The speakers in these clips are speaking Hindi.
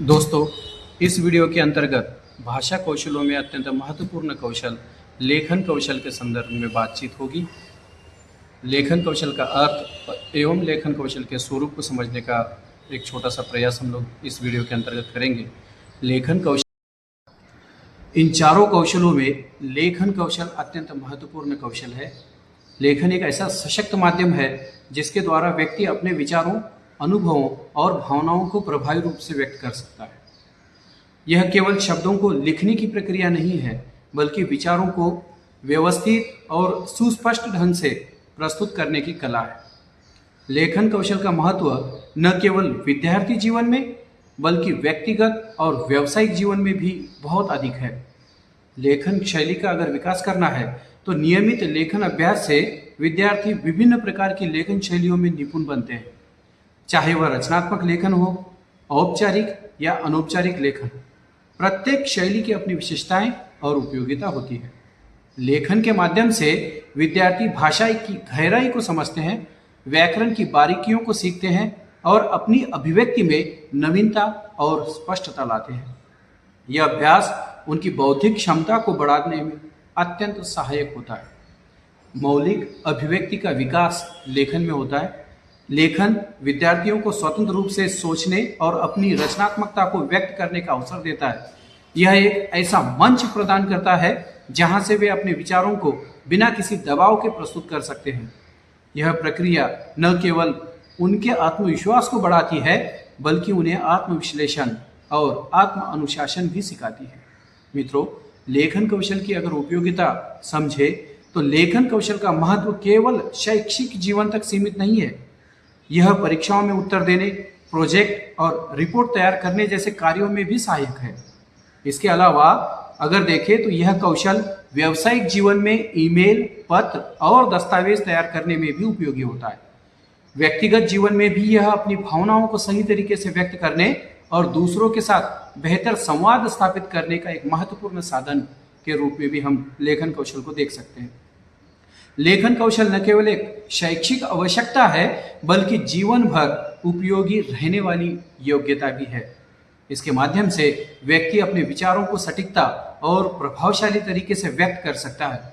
दोस्तों, इस वीडियो के अंतर्गत भाषा कौशलों में अत्यंत महत्वपूर्ण कौशल लेखन कौशल के संदर्भ में बातचीत होगी। लेखन कौशल का अर्थ एवं लेखन कौशल के स्वरूप को समझने का एक छोटा सा प्रयास हम लोग इस वीडियो के अंतर्गत करेंगे। लेखन कौशल, इन चारों कौशलों में लेखन कौशल अत्यंत महत्वपूर्ण कौशल है। लेखन एक ऐसा सशक्त माध्यम है जिसके द्वारा व्यक्ति अपने विचारों, अनुभवों और भावनाओं को प्रभावी रूप से व्यक्त कर सकता है। यह केवल शब्दों को लिखने की प्रक्रिया नहीं है, बल्कि विचारों को व्यवस्थित और सुस्पष्ट ढंग से प्रस्तुत करने की कला है। लेखन कौशल का महत्व न केवल विद्यार्थी जीवन में, बल्कि व्यक्तिगत और व्यावसायिक जीवन में भी बहुत अधिक है। लेखन शैली का अगर विकास करना है तो नियमित लेखन अभ्यास से विद्यार्थी विभिन्न प्रकार की लेखन शैलियों में निपुण बनते हैं, चाहे वह रचनात्मक लेखन हो, औपचारिक या अनौपचारिक लेखन। प्रत्येक शैली की अपनी विशेषताएं और उपयोगिता होती है। लेखन के माध्यम से विद्यार्थी भाषा की गहराई को समझते हैं, व्याकरण की बारीकियों को सीखते हैं और अपनी अभिव्यक्ति में नवीनता और स्पष्टता लाते हैं। यह अभ्यास उनकी बौद्धिक क्षमता को बढ़ाने में अत्यंत सहायक होता है। मौलिक अभिव्यक्ति का विकास लेखन में होता है। लेखन विद्यार्थियों को स्वतंत्र रूप से सोचने और अपनी रचनात्मकता को व्यक्त करने का अवसर देता है। यह एक ऐसा मंच प्रदान करता है जहां से वे अपने विचारों को बिना किसी दबाव के प्रस्तुत कर सकते हैं। यह प्रक्रिया न केवल उनके आत्मविश्वास को बढ़ाती है, बल्कि उन्हें आत्मविश्लेषण और आत्म अनुशासन भी सिखाती है। मित्रों, लेखन कौशल की अगर उपयोगिता समझे तो लेखन कौशल का महत्व केवल शैक्षिक जीवन तक सीमित नहीं है। यह परीक्षाओं में उत्तर देने, प्रोजेक्ट और रिपोर्ट तैयार करने जैसे कार्यों में भी सहायक है। इसके अलावा अगर देखें तो यह कौशल व्यावसायिक जीवन में ईमेल, पत्र और दस्तावेज तैयार करने में भी उपयोगी होता है। व्यक्तिगत जीवन में भी यह अपनी भावनाओं को सही तरीके से व्यक्त करने और दूसरों के साथ बेहतर संवाद स्थापित करने का एक महत्वपूर्ण साधन के रूप में भी हम लेखन कौशल को देख सकते हैं। लेखन कौशल न केवल एक शैक्षिक आवश्यकता है, बल्कि जीवन भर उपयोगी रहने वाली योग्यता भी है। इसके माध्यम से व्यक्ति अपने विचारों को सटीकता और प्रभावशाली तरीके से व्यक्त कर सकता है।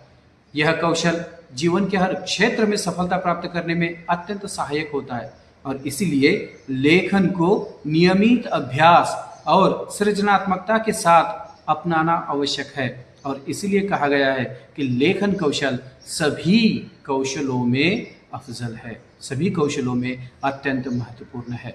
यह कौशल जीवन के हर क्षेत्र में सफलता प्राप्त करने में अत्यंत सहायक होता है और इसीलिए लेखन को नियमित अभ्यास और सृजनात्मकता के साथ अपनाना आवश्यक है। और इसीलिए कहा गया है कि लेखन कौशल सभी कौशलों में अफजल है, सभी कौशलों में अत्यंत महत्वपूर्ण है।